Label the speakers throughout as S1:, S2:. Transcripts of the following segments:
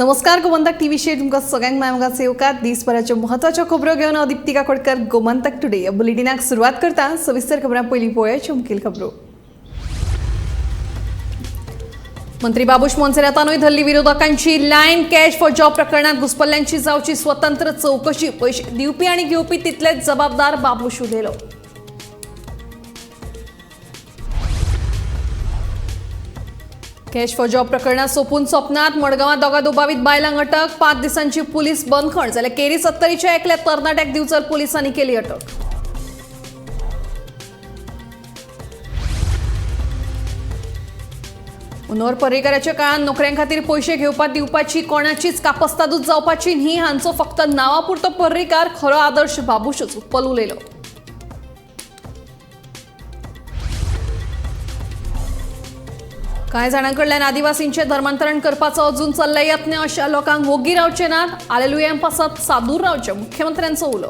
S1: नमस्कार गोमंतक टीव्हीचेर तुमकां सगळ्यांक मायमगाचे येवकार दिसभराच्यो म्हत्वाच्यो खबरो घेवन हांव दीप्तिका कोडकर गोमंतक टुडे ह्या बुलेटिनाक सुरवात करता। सविस्तर खबरां पयलीं पळोवया मुखेल खबरो। मंत्री बाबूश मोन्सेरातानूय धरली विरोधकांची लायन। कॅश फॉर जॉब प्रकरणात घुसपल्ल्यांची जावची स्वतंत्र चौकशी। पैसे दिवपी आनी घेवपी तितलेच जबाबदार, बाबूश उलयलो। कॅश फॉर जॉब प्रकरणात सोपून सोपनात। मडगांवां दोगा दुबावीत बायलांक अटक। 5 दिसांची पुलीस बंदखण जाल्यार केरी 70च्या एकल्या तरणाट्याक दिवचल पुलिसांनी केली अटक। मनोहर पर्रीकाराच्या काळात नोकऱ्यां खातीर पैसे घेवपा दिवपाची कोणाचीच कापस्तादूच जावपाची न्ही। हांचो फक्त नांवापुरतो पर्रीकार, खरो आदर्श बाबूशच, उत्पल उलयलो। कांय जाणांकडल्यान आदिवासींचे धर्मांतरण करपाचो अजून चल्ले यत्न। अशा लोकांक वोग्गी रावचे नात। हालेलुया पासत सादूर रावचे, मुख्यमंत्र्यांचो उलो।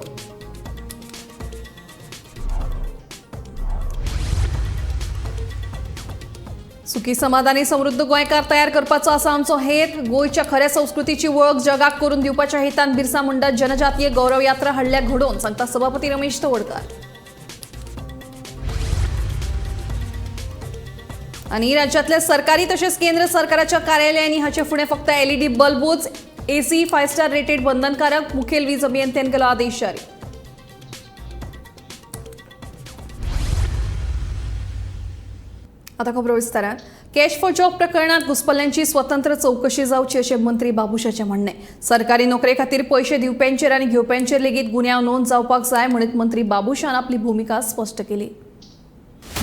S1: सुखी समाधानी समृद्ध गोंयकार तयार करपाचो आसा आमचो हेत। गोंयच्या खऱ्या संस्कृतीची वळख जगाक करून दिवपाच्या हेतान बिरसा मुंडा जनजातीय गौरव यात्रा हाडल्या घडोवन, सांगता सभापती रमेश तवडकार। आणि राज्यातल्या सरकारी तसेच केंद्र सरकाराच्या कार्यालयांनी हाचे फुडें फक्त एलईडी बल्बूच, एसी 5 स्टार रेटेड बंधनकारक। मुखेल वीज अभियंत्यान केलो आदेश जारी। आता खबरो विस्तारान। कॅश फॉर जॉब प्रकरणात घुसपल्ल्यांची स्वतंत्र चौकशी जावची अशें मंत्री बाबूशाचें म्हणणें। सरकारी नोकरे खातीर पैसे दिवप्यांचेर आनी घेवप्यांचेर लेगीत गुन्यांव नोंद जावपाक जाय म्हणत मंत्री बाबूशान आपली भूमिका स्पश्ट केली।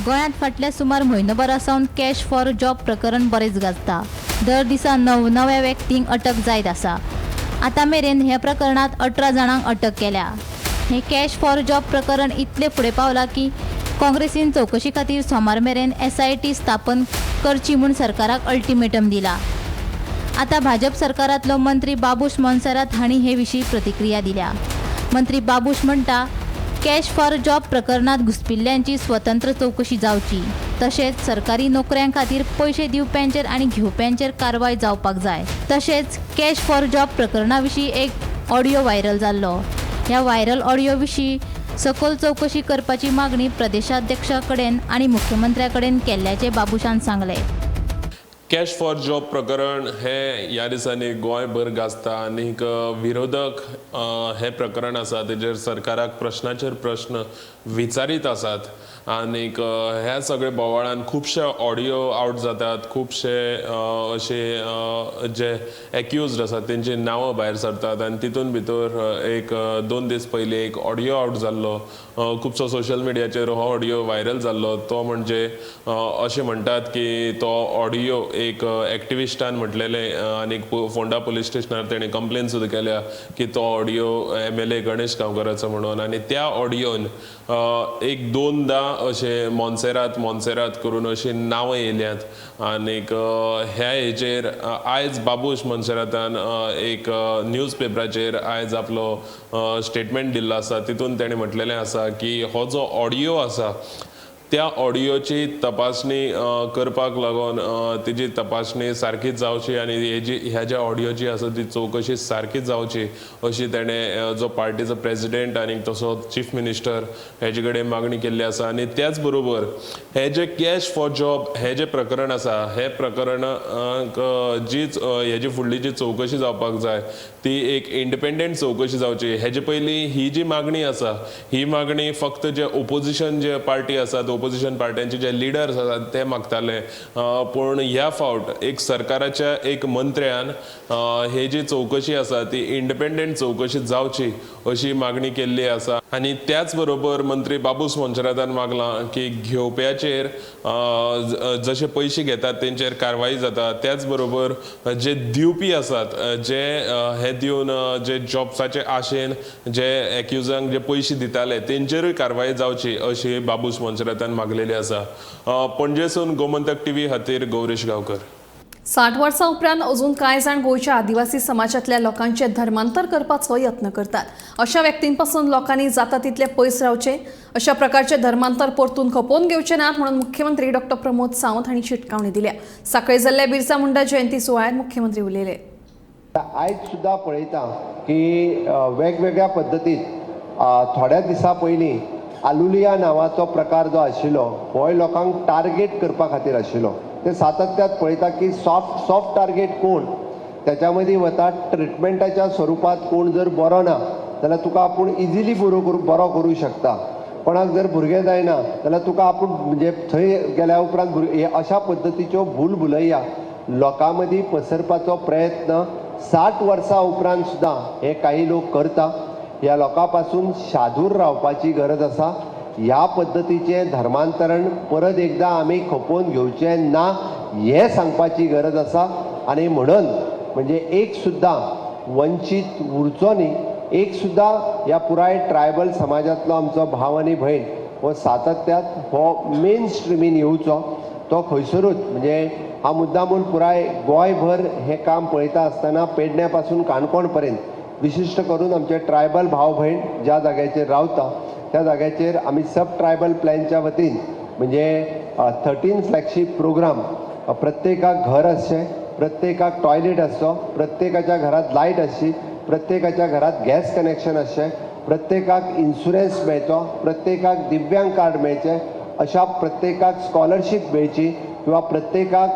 S2: गोंयांत फाटल्या सुमार म्हयनोभरासावन कॅश फॉर जॉब प्रकरण बरेच गाजता। दर दिसा नव्या व्यक्तींक अटक जायत आसा। आतां मेरेन ह्या प्रकरणात 18 जाणांक अटक केल्या। हे कॅश फॉर जॉब प्रकरण इतले फुडें पावला की काँग्रेसीन चौकशी खातीर सोमार मेरेन SIT स्थापन करची म्हूण सरकाराक अल्टिमेटम दिला। आतां भाजप सरकारांतलो मंत्री बाबूश मोन्सेरात हांणी हे विशीं प्रतिक्रिया दिल्या। मंत्री बाबूश म्हणटा, कॅश फॉर जॉब प्रकरणात घुसपिल्ल्यांची स्वतंत्र चौकशी जावची, तशेंच सरकारी नोकऱ्यां खातीर पैसे दिवप्यांचेर आनी घेवप्यांचेर कारवाय जावपाक जाय। तशेंच कॅश फॉर जॉब प्रकरणा विशीं एक ऑडियो व्हायरल जाल्लो। ह्या व्हायरल ऑडियो विशीं सखोल चौकशी करपाची मागणी प्रदेशाध्यक्षा कडेन आनी मुख्यमंत्र्या कडेन केल्ल्याचे बाबूशान सांगले।
S3: कॅश फॉर जॉब प्रकरण हे ह्या दिसांनी गोंयभर गाजता आनीक विरोधक हे प्रकरण आसा तेजेर सरकाराक प्रश्नाचेर प्रश्न विचारीत आसात। आनीक ह्या सगळे बोवाळान खुबशे ऑडियो आउट जातात। खुबशे अशे जे एक्युज्ड आसात तेंची नांवां भायर सरतात आनी तितून भितर एक 2 दीस पयलीं एक ऑडियो आउट जाल्लो। खुबसो सोशल मिडियाचेर हो ऑडियो व्हायरल जाल्लो। तो म्हणजे अशें म्हणटात की तो ऑडियो एक एक्टिविस्टान म्हटलेले आनी फोंडा पुलीस स्टेशनार तेणें कंप्लेन सुद्दां केल्या की तो ऑडियो MLA गणेश गांवकाराचो म्हणून। आनी त्या ऑडियोन एक 2दा अशें मोन्सेरात करून अशीं नांवां येयल्यात। आनीक ह्या हेचेर आयज बाबूश मोन्सेरातान एक न्यूज पेपराचेर आयज आपलो स्टेटमेंट दिल्लो आसा। तितून तेणें म्हटलेलें आसा की हो जो ऑडियो आसा त्या ऑडियोची तपासणी करपाक लागून तेजी तपासणी सारकीच जावची आनी ह्या ज्या ऑडियोची आसा ती चौकशी सारकीच जावची अशी तेणें जो पार्टीचो प्रेसिडेंट आनी तसो चीफ मिनिस्टर हेजे कडेन मागणी केल्ली आसा। आनी त्याच बरोबर हे जे कॅश फॉर जॉब हे जे प्रकरण आसा हे प्रकरणाक जीच हेजी फुडली जी चौकशी जावपाक जाय ती एक इंडिपेंडंट चौकशी जावची। हेजे पयलीं ही जी मागणी आसा ही मागणी फक्त जे ओपोजिशन जे पार्टी आसात, ओपोजिशन पार्ट्यांचे जे लिडर्स आसात ते मागताले। पूण ह्या फावट एक सरकाराच्या एक मंत्र्यान हे जी चौकशी आसा ती इंडिपेंडंट चौकशी जावची अशी मागणी केल्ली आसा। आनी त्याच बरोबर मंत्री बाबूश मोन्सेरातान मागलां की घेवप्याचेर जशे पैसे घेतात तेंचेर कारवाई जाता। त्याच बरोबर जे दिवपी आसात जे हे दिवन जे जॉब्साचे आशेन जे एक्युजांक जे पैसे दिताले तेंचेरूय कारवाई जावची अशी बाबूश मोन्सेरातान मागलेली आसा। पणजेसून गोमंतक TV खातीर गौरीश गांवकर।
S1: 60 वर्सां उपरांत अजून कांय जाण गोंयच्या आदिवासी समाजातल्या लोकांचे धर्मांतर करपाचो यत्न करतात। अशा व्यक्तींपासून लोकांनी जाता तितले पयस रावचे। अशा प्रकारचे धर्मांतर परतून खपोवन घेवचे नात म्हणून मुख्यमंत्री डॉ. प्रमोद सावंत हांणी शिटकावणी दिल्या। साखळे जाल्ल्या बिरसा मुंडा जयंती सुवाळ्यात मुख्यमंत्री उलयले।
S4: आयज सुद्दां पळयता की वेगवेगळ्या पद्दतीन थोड्या दिसा पयलीं आलुलिया नांवाचो प्रकार जो आशिल्लो हो लोकांक टार्गेट करपा खातीर आशिल्लो. ते सातत्यात पळयता की सॉफ्ट टार्गेट कोण, त्याच्या मदीं वता ट्रिटमेंटाच्या स्वरुपात कोण जर बरो ना जाल्यार तुका आपूण इजिली बरो करूं शकता. कोणाक जर भुरगें जायना जाल्यार तुका आपूण म्हणजे थंय गेल्या उपरांत अशा पद्दतीच्यो भूलभुलैया लोकां मदीं पसरपाचो प्रयत्न 60 वर्सां उपरांत सुद्दां हे काही लोक करता. ह्या लोकां पासून शादूर रावपाची गरज आसा. ह्या पद्दतीचें धर्मांतरण परत एकदां आमी खपोवन घेवचें ना हें सांगपाची गरज आसा. आनी म्हणून म्हणजे एक सुद्दां वंचीत उरचो न्ही, एक सुद्दां ह्या पुराय ट्रायबल समाजांतलो आमचो भाव आनी भयण हो सातत्यात हो मेन स्ट्रिमीन येवचो. तो खंयसरूच म्हणजे हा मुद्दामून पुराय गोंयभर हे काम पळयता आसतना पेडण्या पासून काणकोण पर्यंत विशिश्ट करून आमचे ट्रायबल भाव भयण ज्या जाग्याचेर रावता त्या जाग्याचेर आमी सब ट्रायबल प्लॅनच्या वतीन म्हणजे 13 फ्लॅगशीप प्रोग्राम, प्रत्येकाक घर आसचें, प्रत्येकाक टॉयलेट आसचो, प्रत्येकाच्या घरात लायट आसची, प्रत्येकाच्या घरात गॅस कनेक्शन आसचें, प्रत्येकाक इन्शुरन्स मेळचो, प्रत्येकाक दिव्यांग कार्ड मेळचें, अशा प्रत्येकाक स्कॉलरशीप मेळची किंवा प्रत्येकाक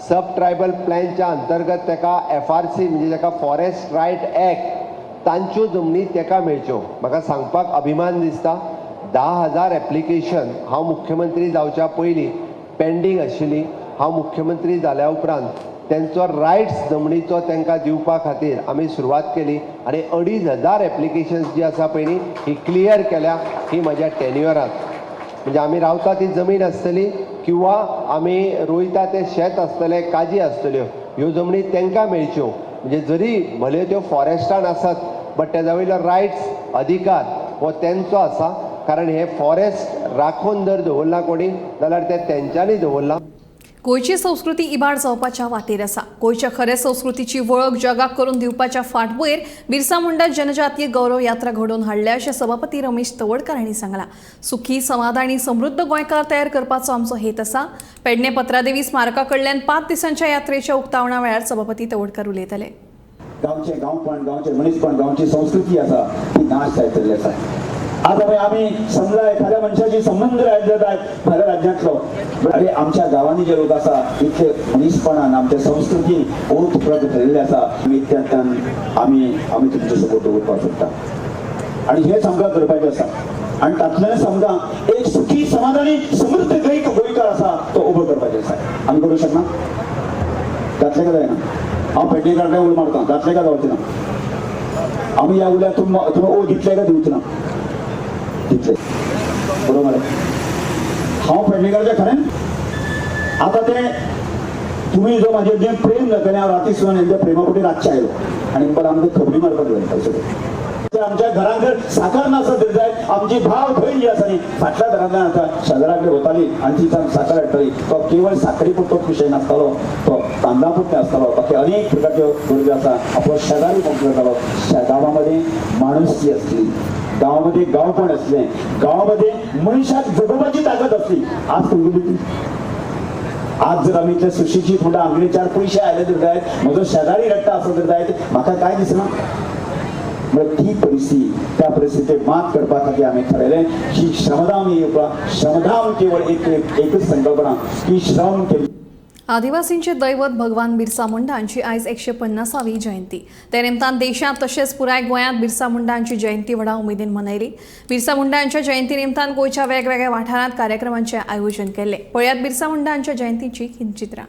S4: सब ट्रायबल प्लॅनच्या अंतर्गत ताका FRC म्हणजे ताका फॉरेस्ट रायट ॲक्ट तांच्यो जमनी ताका मेळच्यो. म्हाका सांगपाक अभिमान दिसता 10,000 एप्लिकेशन हांव मुख्यमंत्री जावच्या पयलीं पेंडींग आशिल्ली. हांव मुख्यमंत्री जाल्या उपरांत तेंचो रायट्स जमनीचो तांकां दिवपा खातीर आमी सुरवात केली आनी 2,500 एप्लिकेशन्स जी आसा पळय न्ही ही क्लियर केल्या. ही म्हज्या टेन्युअरांत म्हणजे आमी रावता ती जमीन आसतली किंवा आमी रोयता तें शेत आसतलें, काजी आसतल्यो, ह्यो जमनी तांकां मेळच्यो. म्हणजे जरी भले त्यो फॉरेस्टान आसात बट तेजा वयलो रायट्स अधिकार हो तेंचो आसा. कारण हे फॉरेस्ट राखून जर दवरला कोणी जाल्यार ते तेंच्यांनी दवरला.
S1: गोंयची संस्कृती इबाड जावपाच्या वाटेर आसा. गोंयच्या खऱ्या संस्कृतीची वळख जगाक करून दिवपाच्या फाटभुंयेर बिरसा मुंडा जनजातीय गौरव यात्रा घडोवन हाडल्या अशें सभापती रमेश तवडकार हांणी सांगलां. सुखी, समाधानी, समृद्ध गोंयकार तयार करपाचो आमचो हेत आसा. पेडणे पत्रादेवी स्मारका कडल्यान 5 दिसांच्या यात्रेच्या उक्तावणा वेळार सभापती तवडकार उलयताले.
S5: गांवचे गांवपण, गांवचे मनीसपण, गांवची संस्कृती आसा ती नाश जायतली आसा. आज आम्ही समजा एखाद्या मनशाची संबंध राज्यात आहेत भाल्या राज्यातलो अरे आमच्या गावांनी जे लोक आसा इतले मनीसपणान आमच्या संस्कृती ओत प्रत धरिल्ले आसा. विद्यार्थ्यान आम्ही तुमचे सपोर्ट करपाक सोदता आणि हेच आमकां करपाचें आसा. आणि तातूंतल्यान समजा एक सुखी समाधानी समृद्ध गोंयकार आसा तो उबो करपाचें आसा. आमी करूं शकना? जातलें काय जायना? हांव पेडणेकारांक उलो मारता, जातलें काय जावचें ना? आमी ह्या उल्याक तुमी ओ दितले काय दिवचे ना? दितले बरोबर आहे. हांव पेडणेकाराच्या खरें आता ते तुम्ही जो माझे जे प्रेम जातलें हांव राती सुद्दां हेंच्या प्रेमापोटी रातचे आयलो आनी मला आमकां खबरी मारपाक जाय. आमच्या घरांत साखर नासत जाय आमची भाव भयण जी आसा न्ही फाटल्या घरांतल्यान आतां शेजाराकडे वताली आनी ती साखर हाडटली. तो केवळ साखरी पुरतोच विशय नासतालो, तो तांदळा पुरते आसतालो. बाकी अनेक प्रकारच्यो गरजो आसा. आपलो शेजारी पळोवंक जातालो. गांवामध्ये माणुसकी आसली, गांवामध्ये गांवपण असलें, गांवामध्ये मनशाक जगोवपाची ताकद असली. आज खंय आज जर आमी इतल्या सुशिक्षीत म्हणटा आमगेले 4 पयशे आयले तर जायत, म्हजो शेजारी रडटा असो तर जायत, म्हाका काय दिसना. ती परिस्थिती त्या परिस्थितीत मात करपा खातीर आमी थारायलें की श्रमदान येवपाक. श्रमदान केवळ एकच संकल्पना की श्रम केली.
S1: आदिवासींचे दैवत भगवान बिरसा मुंडा हांची आयज 150वी जयंती. ते निमतान देशांत तशेंच पुराय गोंयांत बिरसा मुंडा हांची जयंती व्हडा उमेदीन मनयली. बिरसा मुंडा हांच्या जयंती निमतान गोंयच्या वेगवेगळ्या वाठारांत कार्यक्रमांचें आयोजन केल्लें. पळयात बिरसा मुंडा हांच्या जयंतीची चित्रां.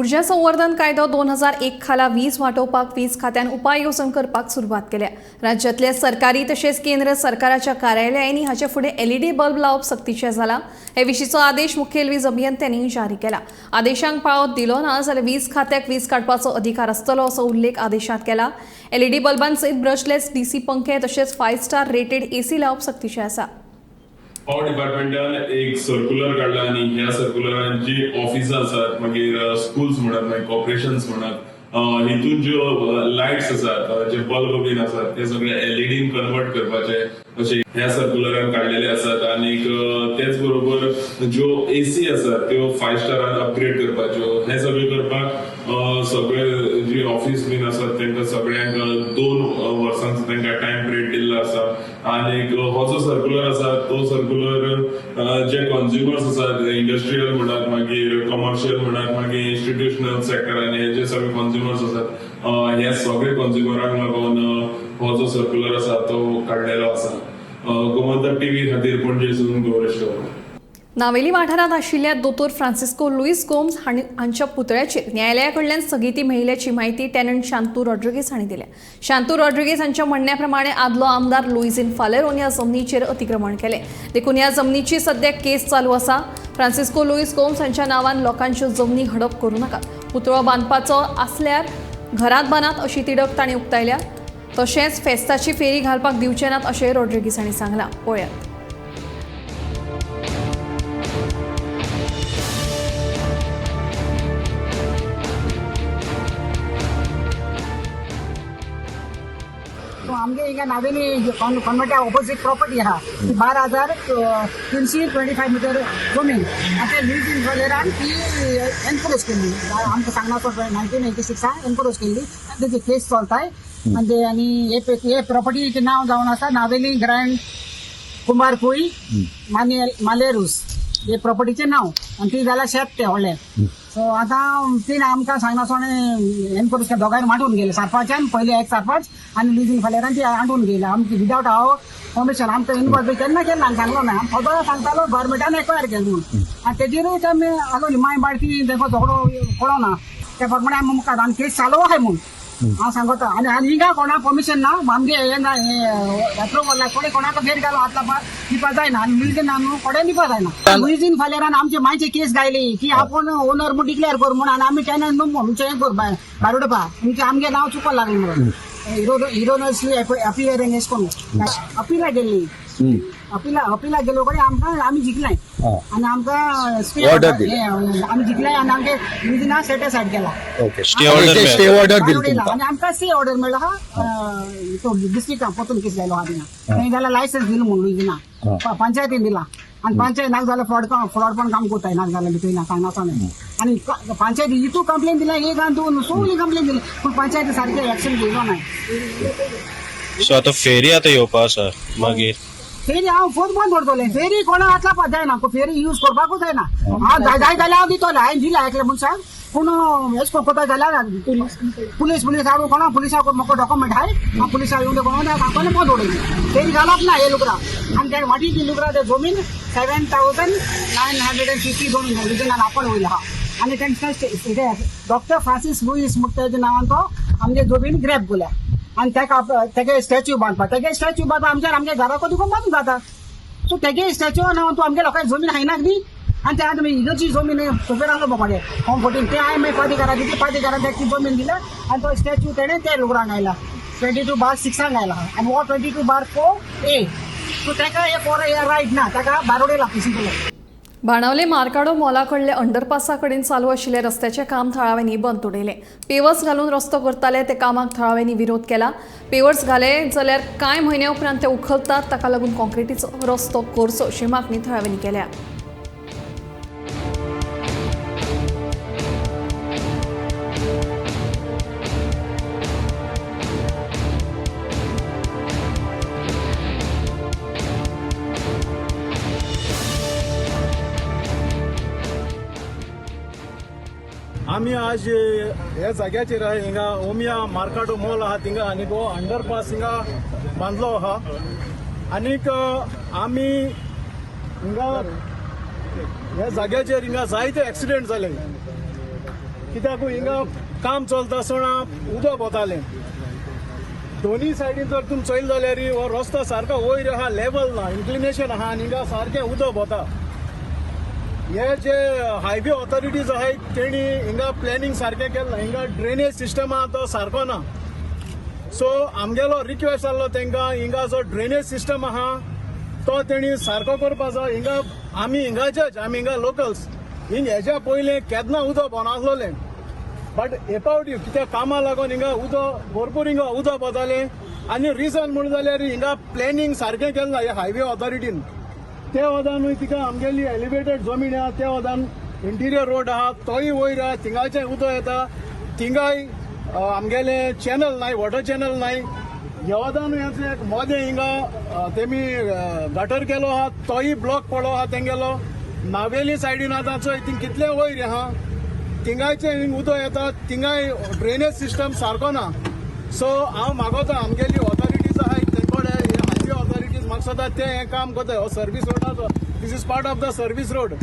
S1: उर्जा संवर्धन कायदो 2001 खाला वीज वांटोवपाक वीज खात्यान उपाय येवजण करपाक सुरवात केल्या. राज्यांतल्या सरकारी तशेंच केंद्र सरकाराच्या कार्यालयांनी हाचे फुडें LED बल्ब लावप सक्तीचें जाला. हे विशींचो आदेश मुखेल वीज अभियंत्यांनी जारी केला. आदेशांक पाळो दिलो ना जाल्यार वीज खात्याक वीज काडपाचो अधिकार आसतलो असो उल्लेख आदेशांत केला. LED बल्बांसयत ब्रशलेस DC पंखे तशेंच 5 स्टार रेटेड AC लावप सक्तीचें आसा.
S6: पॉवर डिपार्टमेंटान एक सर्क्युलर काढला आणि ह्या सर्क्युलरान जी ऑफिसां आसात मागीर स्कूल्स म्हणत मागीर कॉर्पोरेशन्स म्हणत हितून ज्यो लायट्स आसात जे बल्ब बीन आसात ते सगळे LED कन्वर्ट करपाचे अशे ह्या सर्क्युलरान काढलेले आसात. आणि तेच बरोबर ज्यो AC आसात त्यो 5 स्टारान अपग्रेड करपाच्यो हे सगळे करपाक सगळे जे ऑफिस बीन आसात तांकां सगळ्यांक 2 वर्सांचो तांकां टायम पिरियड दिल्लो आसा. आणि हो जो सर्क्युलर आसा तो सर्क्युलर जे कंज्युमर्स आसात इंडस्ट्रियल म्हणत मागीर कमर्शियल म्हणत मागीर इन्स्टिट्यूशनल सेक्टरान हे जे सगळे कंज्युमर्स आसात हे सगळे कंज्युमरांक लागून हो जो सर्क्युलर आसा तो काडलेलो आसा. गोमंतक TV खातीर पणजेसून गौरेश गवळी.
S1: नावेली वाठारांत आशिल्ल्या दोतोर फ्रांसिस्को लुईस गोम्स हांच्या पुतळ्याचेर न्यायालया कडल्यान स्थगिती मेळिल्ल्याची माहिती टेनंट शांतू रॉड्रिगीस हांणी दिल्या. शांतू रॉड्रिगीस हांच्या म्हणण्या प्रमाणे आदलो आमदार लुईझिन फालेरोन ह्या जमनीचेर अतिक्रमण केलें. देखून ह्या जमनीची सद्याक केस चालू आसा. फ्रांसिस्को लुईस गोम्स हांच्या नांवान लोकांच्यो जमनी हडप करूं नाका. पुतळो बांदपाचो आसल्यार घरांत बांदात अशी तिडक तांणी उक्तायल्या. तशेंच फेस्ताची फेरी घालपाक दिवचे नात अशें रॉड्रिगीस हांणी सांगलां. पळयात.
S7: आमगे हिंगा नावेली कॉन्वेंटा ऑपोजिट प्रॉपर्टी आहा 12,325 मीटर जमीन आता लुईझिन फालेरान ती एनक्रोच केल्ली. आमकां सांगना 1986 एनक्रोच केल्ली. तेजी केस चलताय आणि हे प्रॉपर्टीचे नाव जावन आसा नावेली ग्रँड कुमार कुई मालेरूस हे प्रॉपर्टीचे नाव आणि ती जाल्यार शेत ते व्हडले. सो आतां तीन आमकां सांगना एनक्रोच दोगांय मांडून गेले. सरपंचान पयले एक सरपंच आणि लुईझिन फालेरान ती हाडून गेले. आमची विदाउट हांव परमिशन आमकां इन्वॉल्व केन्ना केन्ना सांगलो ना. सदां सांगतालो गव्हर्मेंटान एक्वायर केलें म्हणून आनी तेजेरूच आमी आलोली माय बाळकी तेका झगडो पळोवना त्या प्रमाणे आमी मुखार आनी केस चालू आहाय म्हणून हांव सांगता. आनी हिंगा कोणा परमिशन ना आमगे हे ना अप्रुवल कोणे कोणाक फेर घालो आतला दिवपा जायना आनी लुईझिन न्हू कोणे दिवपा जायना. लुईझिन फालेरान आमचे मायचे केस गायली की आपण ओनर म्हणून डिक्लेअर करू म्हणून आनी आमी टेनंट न्हू आमचे हें कर बारोडपा तुमचे आमगे नांव चुकोवंक लागलें म्हणून हिरोनसली अपियरिंग एश कोन्न अपिला गेल्ली. अपिला गेलो कडेन आमकां आमी जिखलाय आनी आमकां स्टे ऑर्डर आमी जिखलाय आनी आमगे लुईझिना सेटिस्फायड केला.
S8: स्टे ऑर्डर दिली
S7: आनी आमकां स्टे ऑर्डर मेळ्ळो आहा तो डिस्ट्रिक्टान परतून केस जालो आहा थिंगा. थंय जाल्यार लायसन्स दिलो म्हणून लुईझिना पंचायतीन दिला आनी पंचायत नाक जाल्यार फ्रॉड पण काम करताय नाक जाल्यार भितर सांगना आनी पंचायती हितू कंप्लेन दिला एक आनी दोन सगळी कंप्लेन दिली पूण पंचायती सारकें एक्शन घेयलो नाय.
S8: सो आतां फेरी आतां येवपा आसा मागीर
S7: फेरी हांव फोन बंद करतलें. फेरी कोणा आतलापा जायना फेरी यूज करपाकूच जायना. हांव जाय जाल्यार हांव दितलें हांवें दिलें आयकलें मनशाक पूण एश कोता जाल्यार पुलीस हाडून कोणा पुलिसाक म्हाका डॉक्युमेंट हाय हांव पुलिसाक येवन कोणा काकोने बंद उडयली. फेरी घालप ना हे लुकरा आनी त्या वाटी ती लुकरा ते जमीन 7,950 जमीन लुकरान आपण वयला आहा. आनी तेंच्या डॉक्टर फ्रांसीस लुईस म्हणटा तेज्या नांवान तो आमगे जमीन ग्रॅब केल्या आनी तेका स्टॅच्यू बांदपा तेगे स्टॅच्यू बांदपा आमच्या घरा कधी बांदून जाता. सो तेगे स्टॅच्यू नांवान तूं आमगे लोकांची जमीन हायनाक दी आनी त्या तुमी इगर्जी जमीन खबर आसलो बाबा होम फोटीन ते हांवें मागीर पादेकाराक दिली. पादेकारान तेका ती जमीन दिल्या आनी तो स्टॅच्यू तेणें ते लुकरांक घायला 22/6 घायला आनी हो 22/4A. सो तेका हे फॉर हे रायट ना तेका बारोडे लागपी केलो.
S1: बाणावले मार्काडो मॉला कडले अंडरपासा कडेन चालू आशिल्ले रस्त्याचे काम थळाव्यांनी बंद उडयले. पेवर्स घालून रस्तो करताले ते कामाक थळाव्यांनी विरोध केला. पेवर्स घाले जाल्यार कांय म्हयन्या उपरांत ते उखलतात ताका लागून कॉन्क्रिटीचो रस्तो करचो अशी मागणी थळाव्यांनी केल्या.
S9: आम्ही आज ह्या जाग्याचेर हिंगा ओमिया मार्काडो मॉल आहा थिंगा आनी तो अंडरपास हिंगा बांधलो आहा. आनीक आमी हिंगा ह्या जाग्याचेर हिंगा जायते एक्सिडेंट जाले. कित्याक हिंगा काम चलता आसतना उदक वतालें दोनी सायडीन जर तुमी चोयल जाल्यार हो रस्तो सारको वयर आहा लेवल ना इन्क्लिनेशन आहा आनी हिंगा सारकें उदक वता हे जे हायवे ऑथॉरिटीज आहात तेणी हिंगा प्लॅनिंग सारकें केलें हिंगा ड्रेनेज सिस्टम आहा तो सारको ना सो आमगेलो रिक्वेस्ट आसलो तांकां हिंगा जो ड्रेनेज सिस्टम आहा तो तेणी सारको करपा जाय हिंगा आमी हिंगाचेच आमी हिंगा लोकल्स हिंगा हेच्या पयलीं केन्ना उदक नासलोलें बट एपावटी कित्याक कामा लागून हिंगा उदक भरपूर हिंगा उदक वतालें आनी रिजन म्हण जाल्यार हिंगा प्लॅनिंग सारकें केलें ना ह्या हायवे ऑथॉरिटीन त्या वदानूय तिका आमगेली एलिवेटेड जमीन आहा त्या वदान इंटिरियर रोड आहा तोय वयर आहा थिंगाचें उदक येता थिंगाय आमगेले चॅनल नाय वॉटर चॅनल नाय ह्या वदानूय हें एक मोदें हिंगा तेमी गटर केलो आहा तोय ब्लॉक पडलो आहा तेंगेलो नावेली सायडीन आतां चोय थिंग कितले वयर आहा थिंगाचें उदक येता थिंगाय ड्रेनेज सिस्टम सारको ना सो हांव मागोता आमगेली ऑथॉरिटीज आहाय तेंकोडे हायवे ऑथॉरिटीज म्हाका सदां ते हें काम कोताय हो सर्वीस रोडाचो this is part of the service road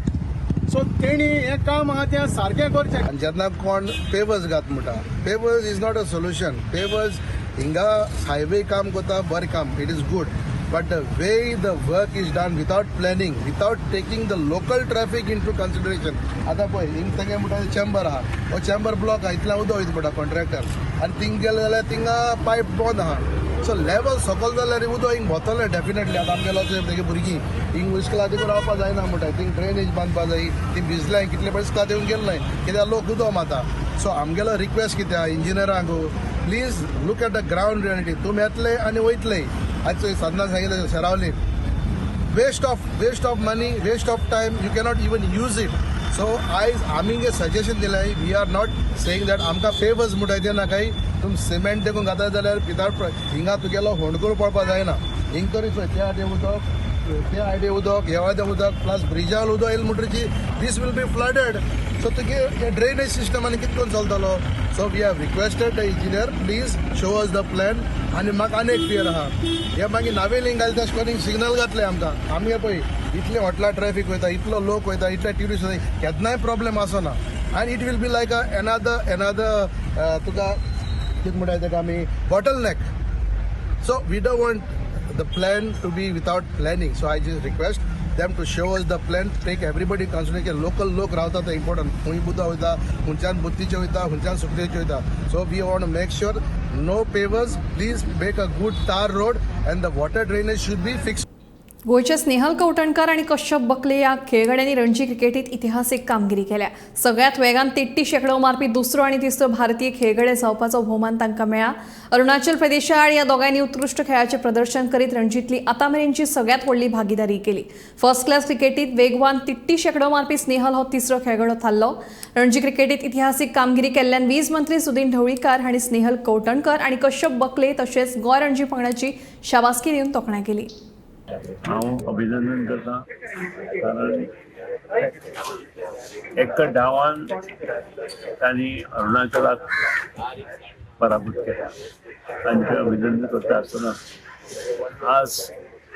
S9: so तेणी हें काम आहा तें सारकें करचें
S10: जेन्ना कोण पेवर्स घात म्हणटा pavers is not a solution pavers हिंगा हायवे काम कोता बरें काम it is good but the way the work is done without planning without taking the local traffic into consideration आता पळय हिंग तेंगे म्हणटा चेंबर आहा हो चेंबर ब्लॉक आहा इतल्या उदक वयता पडटा कॉन्ट्रॅक्टर आनी थिंग गेले जाल्यार थिंगा पायप बंद आहा सो लेवल सकयल जाल्यार उदक हिंग वतलें डेफिनेटली आतां आमगेलो तेगे भुरगीं हिंग इस्कला देखून रावपा जायना म्हणटा थिंग ड्रेनेज बांदपा जायी ती भिजलाय कितले पळय इस्कात येवन गेल्ले कित्याक लोक उदक माता सो आमगेलो रिक्वेस्ट कितें आहा इंजिनियरांक please look at the ground reality तुमी येतले आनी वयतले आज साधना सांगितलं सरावली waste of money waste of time you cannot even use it so आयज आमी सजेशन दिलें we are not saying that आमकां फेवर्स म्हणटाय ते नाकाय तुमी सिमेंट देखून घाताय जाल्यार विदाउट हिंगा तुगेलो होंडकोर पडपा जायना हिंग तरी चोय त्या आयडे उदक त्या आयडे उदक ह्या आयडे उदक प्लस ब्रिजाल उदक येयलें म्हणटरीची this will be flooded so तुगे ड्रेनेज सिस्टम आनी कितें करून चलतलो so we have requested the engineer please show us the plan आनी म्हाका आनी एक फियर आहा हे मागीर नावेली घालता तशें करून सिग्नल घातले आमकां आमी पळय इतले हॉटला ट्रॅफिक वयता इतलो लोक वयता इतले ट्युरिस्ट वयता केन्नाय प्रॉब्लेम आसना आनी it will be like another तुका कितें म्हणटाय ताका आमी bottleneck so we don't want the plan to be without planning so I just request them to show us the plan take everybody consideration local lok रावता ते important हुंय Buddha वयता हुंच्यान बुत्तीचे वयता हुंच्यान सुकतेचे वयता so we want to make sure no pavers please make a good tar road and the water drainage should be fixed
S1: गोयचे Snehal Kavathankar आणि Kashyap Bulkley या खेळगड्यांनी रणजी क्रिकेटीत इतिहासीक कामगिरी केल्या सगळ्यात वेगान 33 शेकडो मारपी दुसरो आणि तिसरो भारतीय खेळगडे जावपाचो भोवमान तांकां मेळ्ळा अरुणाचल प्रदेशा आड या दोगांनी उत्कृष्ट खेळाचे प्रदर्शन करीत रणजीतली आतामेरेनची सगळ्यात व्हडली भागीदारी केली फर्स्ट क्लास क्रिकेटीत वेगवान 33 शेकडो मारपी स्नेहल हो तिसरो खेळगडो थारलो रणजी क्रिकेटीत इतिहासीक कामगिरी केल्ल्यान वीज मंत्री सुदीन ढवळीकार हांणी स्नेहल कवठणकर आणि कश्यप बकले तशेंच गोंय रणजी पंगडाची शाबासकी दिवन तोखणाय केली
S11: हांव अभिनंदन करता कारण एक डावान तांणी अरुणाचलाक पराभूत केला तांचे अभिनंदन करता आसतना आज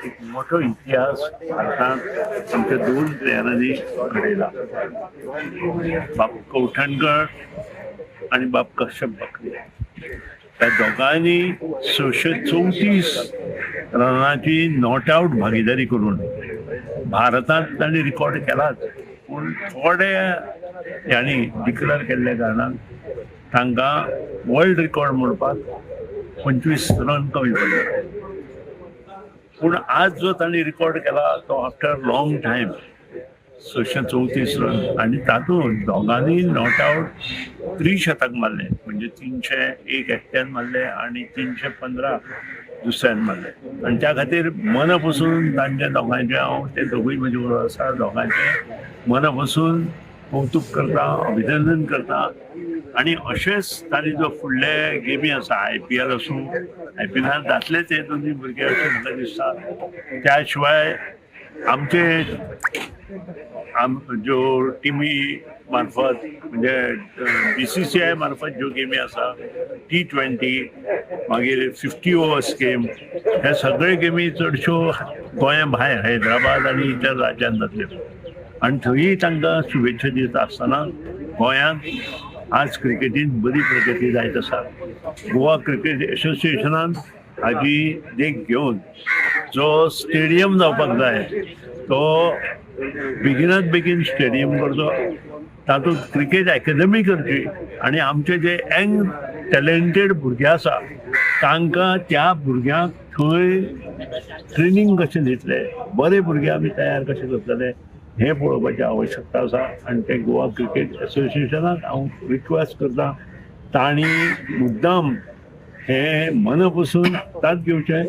S11: एक मोठो इतिहास भारतांत आमच्या दोन प्लेयरांनी घडयला बाब कवठणकर आणि बाब कश्यप बकले त्या दोगांनी 634 रनाची नॉट आउट भागीदारी करून भारतांत तांणी रिकॉर्ड केलाच पूण थोडे ह्यांनी डिक्लेअर केल्ल्या कारणान तांकां वर्ल्ड रिकॉर्ड म्हणपाक 25 रन कमी पडले पूण आज जो तांणी रिकॉर्ड केला तो आफ्टर लॉंग टायम 634 रन आणि तातूंत दोगांनी नॉट आउट 3 शतक मारले म्हणजे 301 एकट्यान मारले आणि 315 दुसऱ्यान मारले आणि त्या खातीर मनपसून तांच्या दोगांचे हांव ते दोगूय म्हजे बरोबर आसा दोगांचे मनपसून कौतुक करता अभिनंदन करता आणि अशेंच तांणी जो फुडले गेमी आसा IPL आसूं IPLांत जातलेच हे दोनूय भुरगे अशें म्हाका दिसता त्या शिवाय आमचे ज्यो टिमी मार्फत म्हणजे BCCI मार्फत ज्यो गेमी आसा T20 मागीर 50 ओवर्स गेम हे सगळे गेमी चडश्यो गोंया भायर हैदराबाद आनी इतर राज्यांत जातल्यो आणि थंयी तांकां शुभेच्छा दिता आसतना गोंयांत आज क्रिकेटीन बरी प्रगती जायत आसा. गोवा क्रिकेट एसोसिएशनान हाची देख घेवन जो स्टेडियम जावपाक जाय तो बेगिनात बेगीन स्टेडियम करचो, तातूंत क्रिकेट अकॅडमी करची आनी आमचे जे यंग टॅलेंटेड भुरगे आसा तांकां त्या भुरग्यांक थंय ट्रेनिंग कशें दितले, बरे भुरगे आमी तयार कशे करतले हें पळोवपाची आवश्यकता आसा. आनी ते गोवा क्रिकेट एसोसिएशनाक हांव रिक्वेस्ट करता तांणी मुद्दाम हे मनपसून हातांत घेवचें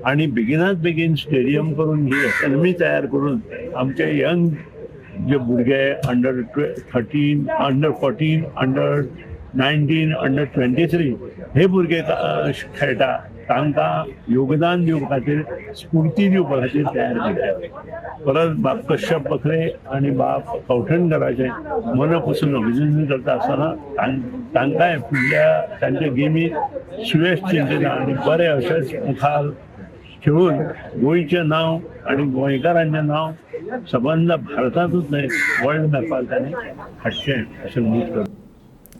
S11: आनी बेगिनात बेगीन स्टेडियम करून ही अकॅडमी तयार करून आमचे यंग जे भुरगे अंडर 13, अंडर 14, अंडर 19, अंडर 23 हे भुरगे खेळटा तांकां योगदान दिवपा खातीर, स्फूर्ती दिवपा खातीर तयार करचे. परत बाब कश्यप बखरे आनी बाब कवठणकराचे मनपसून अभिनंदन करता आसतना तांकांय फुडल्या तांचे गेमीत सुयश चिंतता आनी बरे अशेंच मुखार खेळून गोंयचें नांव आनी गोंयकारांचें नांव सबंद भारतांतूच न्हय वर्ल्ड मॅपार तांणी हाडचें अशें उमेद करता.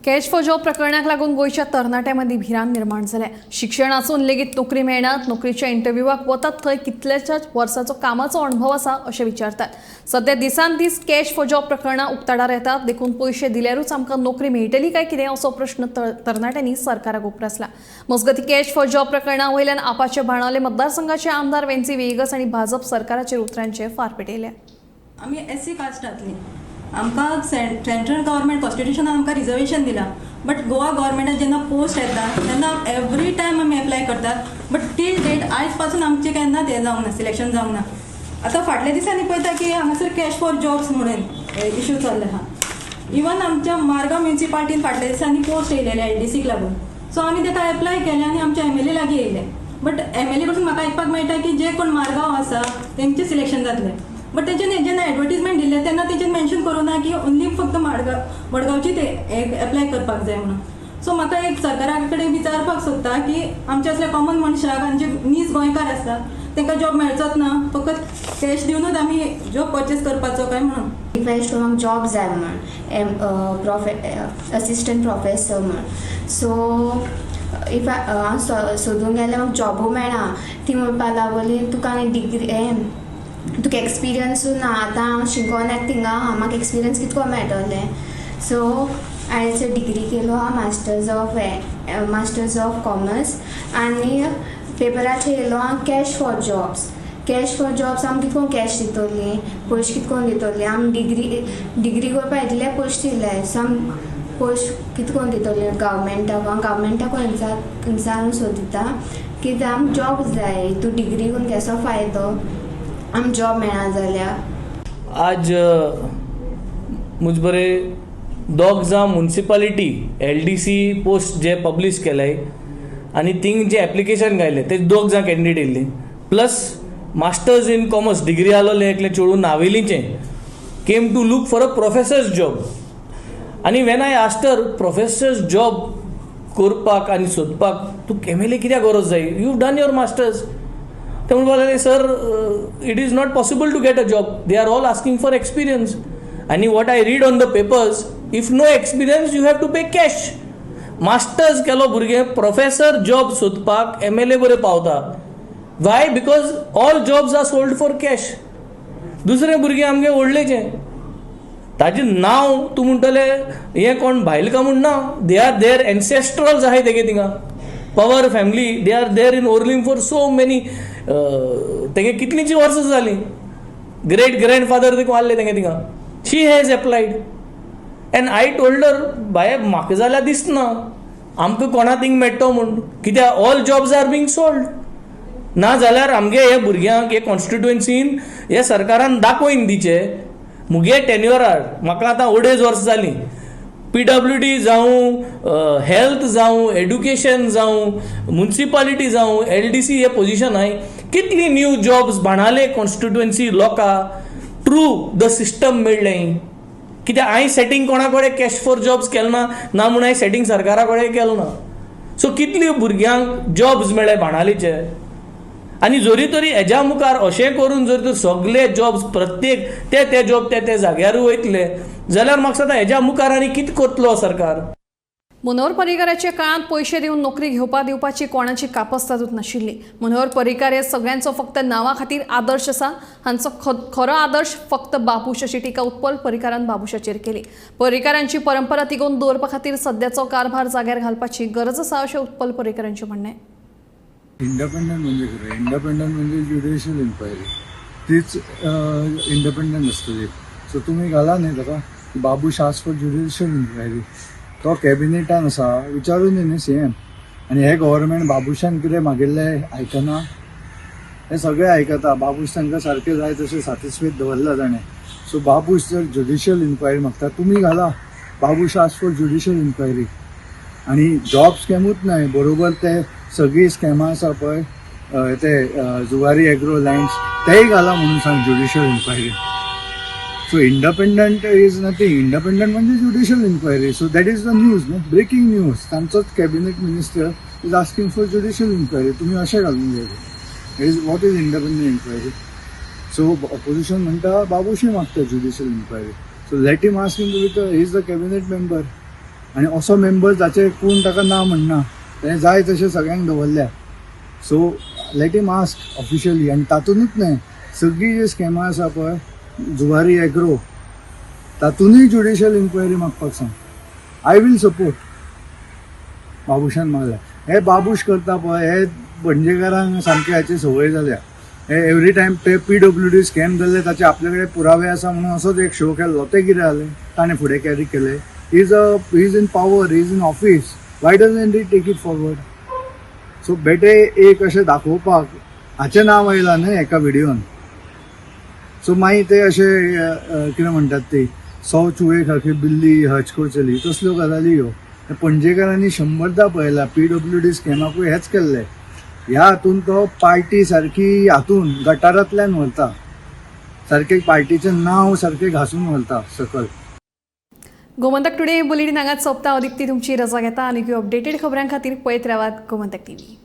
S1: कॅश फॉर जॉब प्रकरणाक लागून गोंयच्या तरणाट्यांमदी भिरांत निर्माण जाल्या. शिक्षण आसून लेगीत नोकरी मेळनात, नोकरीच्या इंटरव्यूवाक वतात थंय कितल्याशाच वर्साचो कामाचो अणभव आसा अशें विचारतात. सध्या दिसान दीस कॅश फॉर जॉब प्रकरणां उक्ताडार येतात. देखून पयशे दिल्यारूच आमकां नोकरी मेळटली काय कितें असो प्रश्न तरणाट्यांनी सरकाराक उपरासला. मजगती कॅश फॉर जॉब प्रकरणा वयल्यान आपाचे बाणावले मतदारसंघाचे आमदार वेन्सी वेगस आनी भाजप सरकाराचेर उतरांचे फार पेटयल्या.
S12: आमी SC कास्टांतली, आमकां सेंट्रल गव्हर्मेंट कॉन्स्टिट्युशनान आमकां रिजर्वेशन दिला, बट गोवा गव्हर्मेंटान जेन्ना पोस्ट येता तेन्ना एवरी टायम आमी एप्लाय करतात, बट टील डेट आयज पासून आमचें केन्नाच हें जावंक ना, सिलेक्शन जावंक ना. आतां फाटल्या दिसांनी पळयता की हांगासर कॅश फॉर जॉब्स म्हणून इश्यू चल्ले आहा. इवन आमच्या मारगांव म्युनिसिपालिटीन फाटल्या दिसांनी पोस्ट येयलेले LDCक लागून, सो आमी ताका एप्लाय केलें आनी आमच्या MLA लागीं येयले. बट MLA कडसून म्हाका आयकपाक मेळटा की जे कोण मारगांव आसा तेंचें सिलेक्शन जातलें, बट तेंच्यानी जेन्ना एडवर्टिजमेंट दिले तेन्ना तेंच्यान मेन्शन करूं ना की ओन्ली फक्त मडगांवची ते एप्लाय करपाक जाय म्हणून. सो म्हाका एक सरकारा कडेन विचारपाक सोदता की आमचे असले कॉमन मनशाक आनी जे नीज गोंयकार आसा तांकां जॉब मेळचोच ना, फकत कॅश दिवनूच आमी जॉब परचेस करपाचो काय म्हणून.
S13: रिक्वेस्ट म्हाका जॉब जाय म्हणून असिस्टंट प्रोफेसर म्हणून. सो इफ हांव सोदूंक गेल्यार म्हाका जॉबूय मेळना. ती म्हणपाक लागली तुका आनी डिग्री तुका एक्सपिरियन्सूय ना, आतां हांव शिकोन येता थिंगा म्हाका एक्सपिरियन्स कितको मेळटलें. सो हांवें डिग्री केलो हांव मास्टर्स ऑफ कॉमर्स आनी पेपराचेर येयलो हांव cash for jobs. Cash for jobs आमकां कितको कॅश दितली, पयशे कितकोन दितली. आमी डिग्री करपा इतले पयशे दिले, सो आमी पयशे कितकोन दितली गव्हर्मेंटाक. हांव गव्हर्मेंटाक विचारून सोदिता कित्याक आमकां जॉब जाय, तूं डिग्री करून केसो फायदो आम जॉब मेळना जाल्यार.
S14: आज मुझ बरे दोग जावं म्युनिसिपालिटी LDC पोस्ट जे पब्लीश केल्याय आनी थिंग जे एप्लिकेशन घायले ते दोग जाण कॅन्डिडेट येयल्ले, plus masters in commerce degree आसलोले एकले चेडूं नावेलीचें came to look for a professors job. आनी when I asked her professors job करपाक आनी सोदपाक तूं MLA कित्याक गरज जाय, यू डन युअर मास्टर्स. ते म्हणपाक लागले sir it is not possible to get a job, they are all asking for experience. आनी what I read on the papers, if no experience you have to pay cash. Masters केलो भुरगे professor job सोदपाक MLA बरे पावता. Why? Because all jobs are sold for cash. दुसरे भुरगे आमगे व्हडलेचे ताजें नांव तूं म्हणटले हें कोण भायल काय म्हूण ना, दे आर देर एन्सेस्ट्रल्स आहाय तेगे थिंगा, power family, they are there in ओर्लिंग फॉर सो मेनी. तेगे कितलींची वर्सां जालीं, ग्रेट ग्रँडफादर देखून आहले तेगे थिंगा. She has applied and I told her बाय म्हाका जाल्यार दिसना आमकां कोणा थिंग मेळटो म्हूण, कित्याक all jobs are being sold. ना जाल्यार आमगे हे भुरग्यांक हे कॉन्स्टिट्युएन्सीन हे सरकारान दाखोवन दिचे. मुगे टेन्युअरार म्हाका आतां 2.5 वर्सां जालीं, PWD जावं हेल्थ जावं एड्युकेशन जावं म्युनिसिपालिटी जावं LDC हे पोजिशन हाय कितली न्यू जॉब्स बाणाले कॉन्स्टिट्युएन्सी लोकां थ्रू द सिस्टम मेळ्ळें. कित्याक हांवें सेटींग कोणा कडेन कॅश फॉर जॉब्स केलें ना म्हणून हांवें सेटींग सरकारा कडेन केलें ना. सो कितली भुरग्यांक जॉब्स मेळ्ळे बाणालीचे. आनी जरी तरी हेज्या मुखार अशें करून जर तर सगळे जॉब्स प्रत्येक ते जॉब ते जाग्यार वयतले जाल्यार म्हाका दिसता हेज्या मुखार आनी कितें करतलो सरकार.
S1: मनोहर पर्रीकाराच्या काळात पैसे दिवन नोकरी दिवपाची कोणाची कापस तातूंत नाशिल्ली. मनोहर पर्रीकार हे सगळ्यांचो फक्त नांवा खातीर आदर्श आसा. हांचो खरो आदर्श फक्त बाबूश अशी टिका उत्पल पर्रीकारान बाबूशाचेर केली. पर्रीकारांची परंपरा तिगोवन दवरपा खातीर सद्याचो कारभार जाग्यार घालपाची गरज आसा अशें उत्पल पर्रीकारांचें म्हणणें.
S9: इंडिपेंडंट म्हणजे कितें? इंडिपेंडंट म्हणजे ज्युडिशियल इन्क्वायरी, तीच इंडिपेंडंट आसतली. सो तुमी घाला न्ही ताका Babush ask for judicial inquiry. तो कॅबिनेटान आसा, विचारून न्ही सीएम. आनी हे गव्हर्मेंट बाबूशान कितें मागिल्लें आयकना, हे सगळे आयकता. बाबूश तांकां सारकें जाय तशें सॅटिस्फायड दवरला ताणें. सो बाबूश जर ज्युडिशियल इन्क्वायरी मागता, तुमी घाला Babush ask for judicial inquiry. आनी जॉब स्कॅमूच न्हय, बरोबर ते सगळी स्कॅमां आसा पळय ते जुवारी एग्रो लँड्स, तेय घाला म्हणून सांग judicial inquiry. So independent is nothing. Independent म्हणजे judicial inquiry. So that is the news न्हू, ब्रेकिंग न्यूज. तांचोच cabinet minister is asking for judicial inquiry. तुमी अशें घालून जाय. What is independent inquiry? So opposition म्हणटा बाबूशी मागता judicial inquiry. So let him ask him to he is the cabinet member. आनी असो मेंबर जाचे कोण ताका ना म्हणना, तें जाय तशें सगळ्यांक दवरल्या. So let him ask officially. आनी तातूंतूच न्हय, सगळी जी स्कॅमां आसा पळय जुवारी एग्रो, तातूंतय ज्युडिशियल इन्क्वायरी मागपाक सांग. आय वील सपोर्ट बाबूशान मागल्या. हे बाबूश करता पळय, हे पणजेकारांक सामके हाची संवय जाल्या. हे एवरी टायम ते PWD स्कॅम जाल्ले ताचे आपले कडेन पुरावे आसा म्हणून असोच एक शो केल्लो. ते कितें जालें? ताणें फुडें कॅरी केलें. He is in power, he is in office. Why doesn't he take it forward? So बेटे एक अशें दाखोवपाक हाचें नांव आयलां न्हय एका व्हिडियोन. सो मागीर ते अशें कितें म्हणटात ते 100 चुहे खाकी बिल्ली हज को चली, तसल्यो गजाली ह्यो. पणजेकारांनी 100दा पळयला. PWD स्कॅमाकूय हेच केल्लें. ह्या हातून तो पार्टी सारकी हातून गटारांतल्यान व्हरता, सारकें पार्टीचें नांव सारकें घासून व्हरता सकयल.
S1: गोमंतक टुडे बुलेटिन हांगाच सोंपता. अदिती तुमची रजा घेता. आनी अपडेटेड खबरां खातीर पळयत रावात गोमंतक TV.